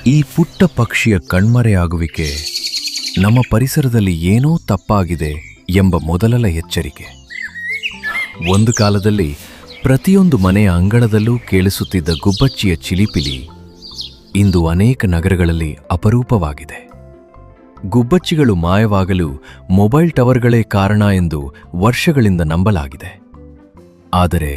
ಈ ಪುಟ್ಟ ಪಕ್ಷಿಯ ಕಣ್ಮರೆಯಾಗುವಿಕೆ ನಮ್ಮ ಪರಿಸರದಲ್ಲಿ ಏನೋ ತಪ್ಪಾಗಿದೆ ಎಂಬ ಮೊದಲ ಎಚ್ಚರಿಕೆ. ಒಂದು ಕಾಲದಲ್ಲಿ ಪ್ರತಿಯೊಂದು ಮನೆಯ ಅಂಗಳದಲ್ಲೂ ಕೇಳಿಸುತ್ತಿದ್ದ ಗುಬ್ಬಚ್ಚಿಯ ಚಿಲಿಪಿಲಿ ಇಂದು ಅನೇಕ ನಗರಗಳಲ್ಲಿ ಅಪರೂಪವಾಗಿದೆ. ಗುಬ್ಬಚ್ಚಿಗಳು ಮಾಯವಾಗಲು ಮೊಬೈಲ್ ಟವರ್ಗಳೇ ಕಾರಣ ಎಂದು ವರ್ಷಗಳಿಂದ ನಂಬಲಾಗಿದೆ. ಆದರೆ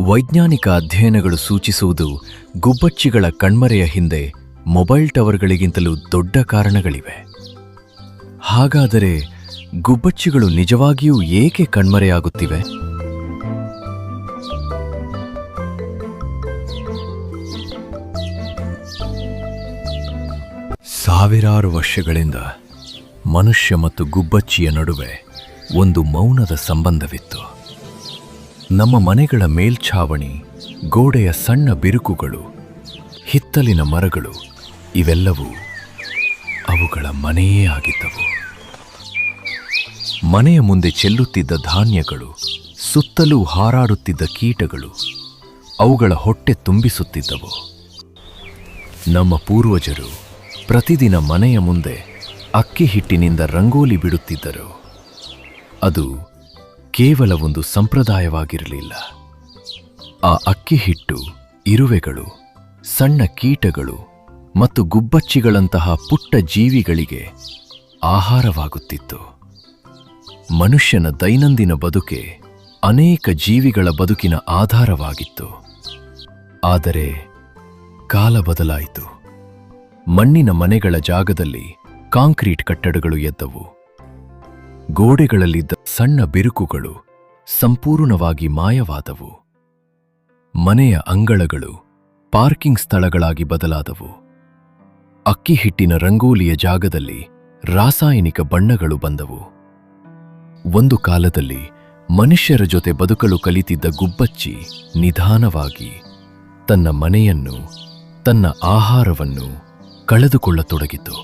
ವೈಜ್ಞಾನಿಕ ಅಧ್ಯಯನಗಳು ಸೂಚಿಸುವುದು ಗುಬ್ಬಚ್ಚಿಗಳ ಕಣ್ಮರೆಯ ಹಿಂದೆ ಮೊಬೈಲ್ ಟವರ್ಗಳಿಗಿಂತಲೂ ದೊಡ್ಡ ಕಾರಣಗಳಿವೆ. ಹಾಗಾದರೆ ಗುಬ್ಬಚ್ಚಿಗಳು ನಿಜವಾಗಿಯೂ ಏಕೆ ಕಣ್ಮರೆಯಾಗುತ್ತಿವೆ? ಸಾವಿರಾರು ವರ್ಷಗಳಿಂದ ಮನುಷ್ಯ ಮತ್ತು ಗುಬ್ಬಚ್ಚಿಯ ನಡುವೆ ಒಂದು ಮೌನದ ಸಂಬಂಧವಿತ್ತು. ನಮ್ಮ ಮನೆಗಳ ಮೇಲ್ಛಾವಣಿ, ಗೋಡೆಯ ಸಣ್ಣ ಬಿರುಕುಗಳು, ಹಿತ್ತಲಿನ ಮರಗಳು ಇವೆಲ್ಲವೂ ಅವುಗಳ ಮನೆಯೇ ಆಗಿದ್ದವು. ಮನೆಯ ಮುಂದೆ ಚೆಲ್ಲುತ್ತಿದ್ದ ಧಾನ್ಯಗಳು, ಸುತ್ತಲೂ ಹಾರಾಡುತ್ತಿದ್ದ ಕೀಟಗಳು ಅವುಗಳ ಹೊಟ್ಟೆ ತುಂಬಿಸುತ್ತಿದ್ದವು. ನಮ್ಮ ಪೂರ್ವಜರು ಪ್ರತಿದಿನ ಮನೆಯ ಮುಂದೆ ಅಕ್ಕಿ ಹಿಟ್ಟಿನಿಂದ ರಂಗೋಲಿ ಬಿಡುತ್ತಿದ್ದರು. ಅದು ಕೇವಲ ಒಂದು ಸಂಪ್ರದಾಯವಾಗಿರಲಿಲ್ಲ. ಆ ಅಕ್ಕಿ ಹಿಟ್ಟು ಇರುವೆಗಳು, ಸಣ್ಣ ಕೀಟಗಳು ಮತ್ತು ಗುಬ್ಬಚ್ಚಿಗಳಂತಹ ಪುಟ್ಟ ಜೀವಿಗಳಿಗೆ ಆಹಾರವಾಗುತ್ತಿತ್ತು. ಮನುಷ್ಯನ ದೈನಂದಿನ ಬದುಕೆ ಅನೇಕ ಜೀವಿಗಳ ಬದುಕಿನ ಆಧಾರವಾಗಿತ್ತು. ಆದರೆ ಕಾಲ ಬದಲಾಯಿತು. ಮಣ್ಣಿನ ಮನೆಗಳ ಜಾಗದಲ್ಲಿ ಕಾಂಕ್ರೀಟ್ ಕಟ್ಟಡಗಳು ಎದ್ದವು. ಗೋಡೆಗಳಲ್ಲಿದ್ದ ಸಣ್ಣ ಬಿರುಕುಗಳು ಸಂಪೂರ್ಣವಾಗಿ ಮಾಯವಾದವು. ಮನೆಯ ಅಂಗಳಗಳು ಪಾರ್ಕಿಂಗ್ ಸ್ಥಳಗಳಾಗಿ ಬದಲಾದವು. ಅಕ್ಕಿ ಹಿಟ್ಟಿನ ರಂಗೋಲಿಯ ಜಾಗದಲ್ಲಿ ರಾಸಾಯನಿಕ ಬಣ್ಣಗಳು ಬಂದವು. ಒಂದು ಕಾಲದಲ್ಲಿ ಮನುಷ್ಯರ ಜೊತೆ ಬದುಕಲು ಕಲಿತಿದ್ದ ಗುಬ್ಬಚ್ಚಿ ನಿಧಾನವಾಗಿ ತನ್ನ ಮನೆಯನ್ನು, ತನ್ನ ಆಹಾರವನ್ನು ಕಳೆದುಕೊಳ್ಳತೊಡಗಿತು.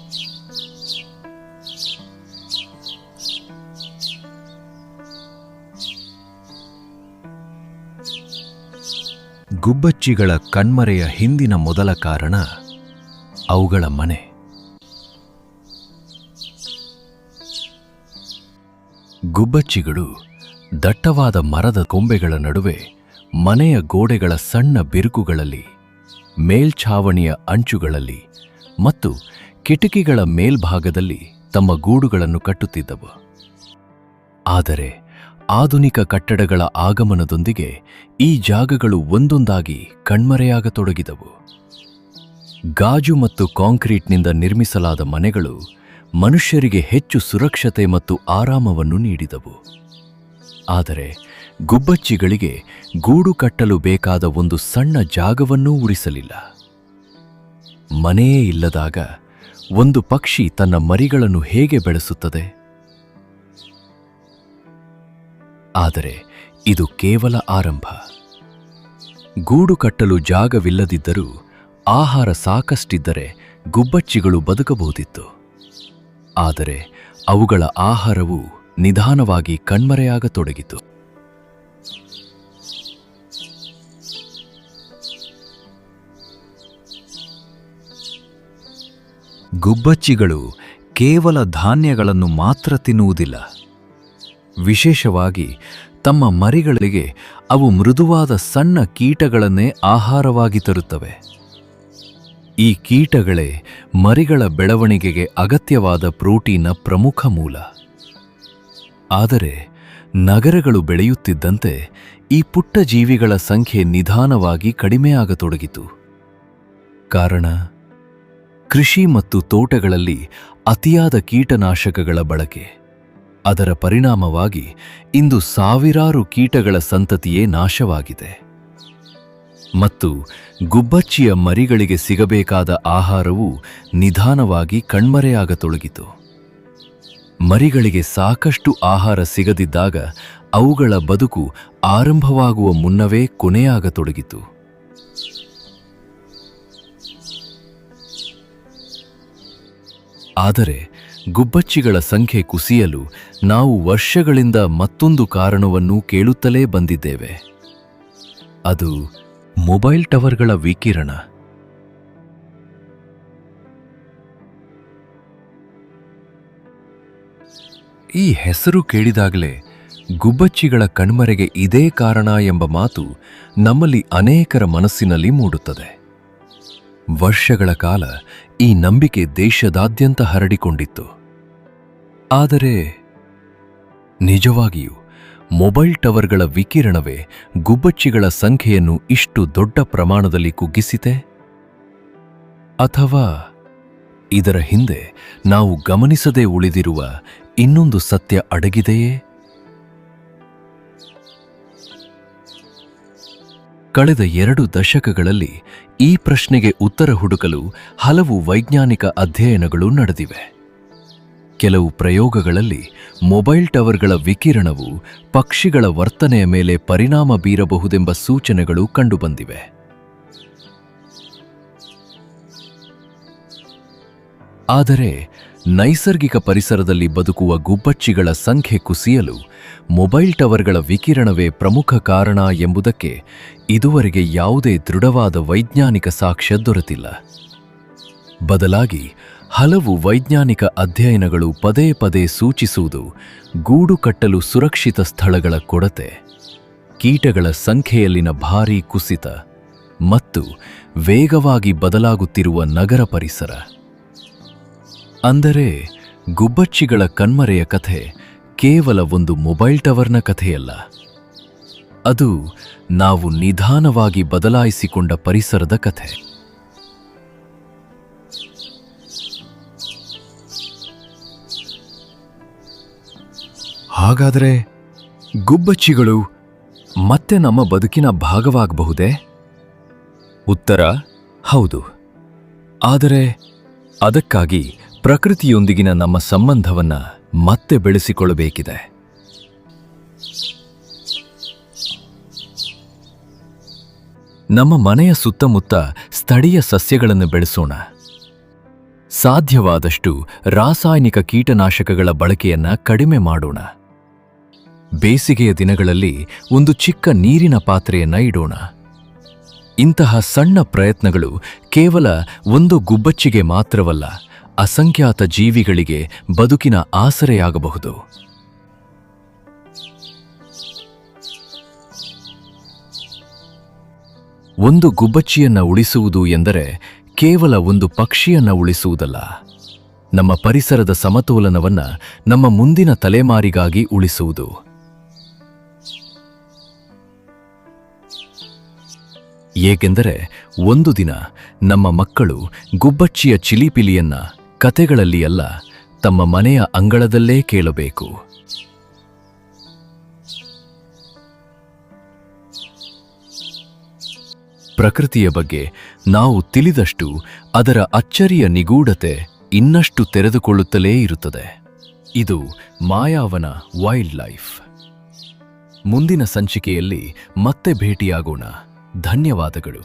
ಗುಬ್ಬಚ್ಚಿಗಳ ಕಣ್ಮರೆಯ ಹಿಂದಿನ ಮೊದಲ ಕಾರಣ ಅವುಗಳ ಮನೆ. ಗುಬ್ಬಚ್ಚಿಗಳು ದಟ್ಟವಾದ ಮರದ ಕೊಂಬೆಗಳ ನಡುವೆ, ಮನೆಯ ಗೋಡೆಗಳ ಸಣ್ಣ ಬಿರುಕುಗಳಲ್ಲಿ, ಮೇಲ್ಛಾವಣಿಯ ಅಂಚುಗಳಲ್ಲಿ ಮತ್ತು ಕಿಟಕಿಗಳ ಮೇಲ್ಭಾಗದಲ್ಲಿ ತಮ್ಮ ಗೂಡುಗಳನ್ನು ಕಟ್ಟುತ್ತಿದ್ದವು. ಆದರೆ ಆಧುನಿಕ ಕಟ್ಟಡಗಳ ಆಗಮನದೊಂದಿಗೆ ಈ ಜಾಗಗಳು ಒಂದೊಂದಾಗಿ ಕಣ್ಮರೆಯಾಗತೊಡಗಿದವು. ಗಾಜು ಮತ್ತು ಕಾಂಕ್ರೀಟ್ನಿಂದ ನಿರ್ಮಿಸಲಾದ ಮನೆಗಳು ಮನುಷ್ಯರಿಗೆ ಹೆಚ್ಚು ಸುರಕ್ಷತೆ ಮತ್ತು ಆರಾಮವನ್ನು ನೀಡಿದವು. ಆದರೆ ಗುಬ್ಬಚ್ಚಿಗಳಿಗೆ ಗೂಡು ಕಟ್ಟಲು ಬೇಕಾದ ಒಂದು ಸಣ್ಣ ಜಾಗವನ್ನೂ ಉಳಿಸಲಿಲ್ಲ. ಮನೆಯೇ ಇಲ್ಲದಾಗ ಒಂದು ಪಕ್ಷಿ ತನ್ನ ಮರಿಗಳನ್ನು ಹೇಗೆ ಬೆಳೆಸುತ್ತದೆ? ಆದರೆ ಇದು ಕೇವಲ ಆರಂಭ. ಗೂಡು ಕಟ್ಟಲು ಜಾಗವಿಲ್ಲದಿದ್ದರೂ ಆಹಾರ ಸಾಕಷ್ಟಿದ್ದರೆ ಗುಬ್ಬಚ್ಚಿಗಳು ಬದುಕಬಹುದಿತ್ತು. ಆದರೆ ಅವುಗಳ ಆಹಾರವು ನಿಧಾನವಾಗಿ ಕಣ್ಮರೆಯಾಗತೊಡಗಿತು. ಗುಬ್ಬಚ್ಚಿಗಳು ಕೇವಲ ಧಾನ್ಯಗಳನ್ನು ಮಾತ್ರ ತಿನ್ನುವುದಿಲ್ಲ. ವಿಶೇಷವಾಗಿ ತಮ್ಮ ಮರಿಗಳಿಗೆ ಅವು ಮೃದುವಾದ ಸಣ್ಣ ಕೀಟಗಳನ್ನೇ ಆಹಾರವಾಗಿ ತರುತ್ತವೆ. ಈ ಕೀಟಗಳೇ ಮರಿಗಳ ಬೆಳವಣಿಗೆಗೆ ಅಗತ್ಯವಾದ ಪ್ರೋಟೀನ್ನ ಪ್ರಮುಖ ಮೂಲ. ಆದರೆ ನಗರಗಳು ಬೆಳೆಯುತ್ತಿದ್ದಂತೆ ಈ ಪುಟ್ಟ ಜೀವಿಗಳ ಸಂಖ್ಯೆ ನಿಧಾನವಾಗಿ ಕಡಿಮೆಯಾಗತೊಡಗಿತು. ಕಾರಣ ಕೃಷಿ ಮತ್ತು ತೋಟಗಳಲ್ಲಿ ಅತಿಯಾದ ಕೀಟನಾಶಕಗಳ ಬಳಕೆ. ಅದರ ಪರಿಣಾಮವಾಗಿ ಇಂದು ಸಾವಿರಾರು ಕೀಟಗಳ ಸಂತತಿಯೇ ನಾಶವಾಗಿದೆ. ಮತ್ತು ಗುಬ್ಬಚ್ಚಿಯ ಮರಿಗಳಿಗೆ ಸಿಗಬೇಕಾದ ಆಹಾರವು ನಿಧಾನವಾಗಿ ಕಣ್ಮರೆಯಾಗತೊಡಗಿತು. ಮರಿಗಳಿಗೆ ಸಾಕಷ್ಟು ಆಹಾರ ಸಿಗದಿದ್ದಾಗ ಅವುಗಳ ಬದುಕು ಆರಂಭವಾಗುವ ಮುನ್ನವೇ ಕೊನೆಯಾಗತೊಡಗಿತು. ಆದರೆ ಗುಬ್ಬಚ್ಚಿಗಳ ಸಂಖ್ಯೆ ಕುಸಿಯಲು ನಾವು ವರ್ಷಗಳಿಂದ ಮತ್ತೊಂದು ಕಾರಣವನ್ನು ಕೇಳುತ್ತಲೇ ಬಂದಿದ್ದೇವೆ. ಅದು ಮೊಬೈಲ್ ಟವರ್ಗಳ ವಿಕಿರಣ. ಈ ಹೆಸರು ಕೇಳಿದಾಗಲೇ ಗುಬ್ಬಚ್ಚಿಗಳ ಕಣ್ಮರೆಗೆ ಇದೇ ಕಾರಣ ಎಂಬ ಮಾತು ನಮ್ಮಲ್ಲಿ ಅನೇಕರ ಮನಸ್ಸಿನಲ್ಲಿ ಮೂಡುತ್ತದೆ. ವರ್ಷಗಳ ಕಾಲ ಈ ನಂಬಿಕೆ ದೇಶದಾದ್ಯಂತ ಹರಡಿಕೊಂಡಿತ್ತು. ಆದರೆ ನಿಜವಾಗಿಯೂ ಮೊಬೈಲ್ ಟವರ್ಗಳ ವಿಕಿರಣವೇ ಗುಬ್ಬಚ್ಚಿಗಳ ಸಂಖ್ಯೆಯನ್ನು ಇಷ್ಟು ದೊಡ್ಡ ಪ್ರಮಾಣದಲ್ಲಿ ಕುಗ್ಗಿಸಿತೆ? ಅಥವಾ ಇದರ ಹಿಂದೆ ನಾವು ಗಮನಿಸದೇ ಉಳಿದಿರುವ ಇನ್ನೊಂದು ಸತ್ಯ ಅಡಗಿದೆಯೇ? ಕಳೆದ 2 ದಶಕಗಳಲ್ಲಿ ಈ ಪ್ರಶ್ನೆಗೆ ಉತ್ತರ ಹುಡುಕಲು ಹಲವು ವೈಜ್ಞಾನಿಕ ಅಧ್ಯಯನಗಳು ನಡೆದಿವೆ. ಕೆಲವು ಪ್ರಯೋಗಗಳಲ್ಲಿ ಮೊಬೈಲ್ ಟವರ್ಗಳ ವಿಕಿರಣವು ಪಕ್ಷಿಗಳ ವರ್ತನೆಯ ಮೇಲೆ ಪರಿಣಾಮ ಬೀರಬಹುದೆಂಬ ಸೂಚನೆಗಳು ಕಂಡುಬಂದಿವೆ. ಆದರೆ ನೈಸರ್ಗಿಕ ಪರಿಸರದಲ್ಲಿ ಬದುಕುವ ಗುಬ್ಬಚ್ಚಿಗಳ ಸಂಖ್ಯೆ ಕುಸಿಯಲು ಮೊಬೈಲ್ ಟವರ್ಗಳ ವಿಕಿರಣವೇ ಪ್ರಮುಖ ಕಾರಣ ಎಂಬುದಕ್ಕೆ ಇದುವರೆಗೆ ಯಾವುದೇ ದೃಢವಾದ ವೈಜ್ಞಾನಿಕ ಸಾಕ್ಷ್ಯ ದೊರೆತಿಲ್ಲ. ಬದಲಾಗಿ ಹಲವು ವೈಜ್ಞಾನಿಕ ಅಧ್ಯಯನಗಳು ಪದೇ ಪದೇ ಸೂಚಿಸುವುದು ಗೂಡು ಕಟ್ಟಲು ಸುರಕ್ಷಿತ ಸ್ಥಳಗಳ ಕೊರತೆ, ಕೀಟಗಳ ಸಂಖ್ಯೆಯಲ್ಲಿನ ಭಾರೀ ಕುಸಿತ ಮತ್ತು ವೇಗವಾಗಿ ಬದಲಾಗುತ್ತಿರುವ ನಗರ ಪರಿಸರ. ಅಂದರೆ ಗುಬ್ಬಚ್ಚಿಗಳ ಕಣ್ಮರೆಯ ಕಥೆ ಕೇವಲ ಒಂದು ಮೊಬೈಲ್ ಟವರ್ನ ಕಥೆಯಲ್ಲ. ಅದು ನಾವು ನಿಧಾನವಾಗಿ ಬದಲಾಯಿಸಿಕೊಂಡ ಪರಿಸರದ ಕಥೆ. ಹಾಗಾದರೆ ಗುಬ್ಬಚ್ಚಿಗಳು ಮತ್ತೆ ನಮ್ಮ ಬದುಕಿನ ಭಾಗವಾಗಬಹುದೇ? ಉತ್ತರ ಹೌದು. ಆದರೆ ಅದಕ್ಕಾಗಿ ಪ್ರಕೃತಿಯೊಂದಿಗಿನ ನಮ್ಮ ಸಂಬಂಧವನ್ನು ಮತ್ತೆ ಬೆಳೆಸಿಕೊಳ್ಳಬೇಕಿದೆ. ನಮ್ಮ ಮನೆಯ ಸುತ್ತಮುತ್ತ ಸ್ಥಳೀಯ ಸಸ್ಯಗಳನ್ನು ಬೆಳೆಸೋಣ. ಸಾಧ್ಯವಾದಷ್ಟು ರಾಸಾಯನಿಕ ಕೀಟನಾಶಕಗಳ ಬಳಕೆಯನ್ನು ಕಡಿಮೆ ಮಾಡೋಣ. ಬೇಸಿಗೆಯ ದಿನಗಳಲ್ಲಿ ಒಂದು ಚಿಕ್ಕ ನೀರಿನ ಪಾತ್ರೆಯನ್ನು ಇಡೋಣ. ಇಂತಹ ಸಣ್ಣ ಪ್ರಯತ್ನಗಳು ಕೇವಲ ಒಂದು ಗುಬ್ಬಚ್ಚಿಗೆ ಮಾತ್ರವಲ್ಲ, ಅಸಂಖ್ಯಾತ ಜೀವಿಗಳಿಗೆ ಬದುಕಿನ ಆಸರೆಯಾಗಬಹುದು. ಒಂದು ಗುಬ್ಬಚ್ಚಿಯನ್ನ ಉಳಿಸುವುದು ಎಂದರೆ ಕೇವಲ ಒಂದು ಪಕ್ಷಿಯನ್ನ ಉಳಿಸುವುದಲ್ಲ, ನಮ್ಮ ಪರಿಸರದ ಸಮತೋಲನವನ್ನ ನಮ್ಮ ಮುಂದಿನ ತಲೆಮಾರಿಗಾಗಿ ಉಳಿಸುವುದು. ಏಕೆಂದರೆ ಒಂದು ದಿನ ನಮ್ಮ ಮಕ್ಕಳು ಗುಬ್ಬಚ್ಚಿಯ ಚಿಲಿಪಿಲಿಯನ್ನ ಕತೆಗಳಲ್ಲಿ ಅಲ್ಲ, ತಮ್ಮ ಮನೆಯ ಅಂಗಳದಲ್ಲೇ ಕೇಳಬೇಕು. ಪ್ರಕೃತಿಯ ಬಗ್ಗೆ ನಾವು ತಿಳಿದಷ್ಟು ಅದರ ಅಚ್ಚರಿಯ ನಿಗೂಢತೆ ಇನ್ನಷ್ಟು ತೆರೆದುಕೊಳ್ಳುತ್ತಲೇ ಇರುತ್ತದೆ. ಇದು ಮಾಯಾವನ ವೈಲ್ಡ್ ಲೈಫ್. ಮುಂದಿನ ಸಂಚಿಕೆಯಲ್ಲಿ ಮತ್ತೆ ಭೇಟಿಯಾಗೋಣ. ಧನ್ಯವಾದಗಳು.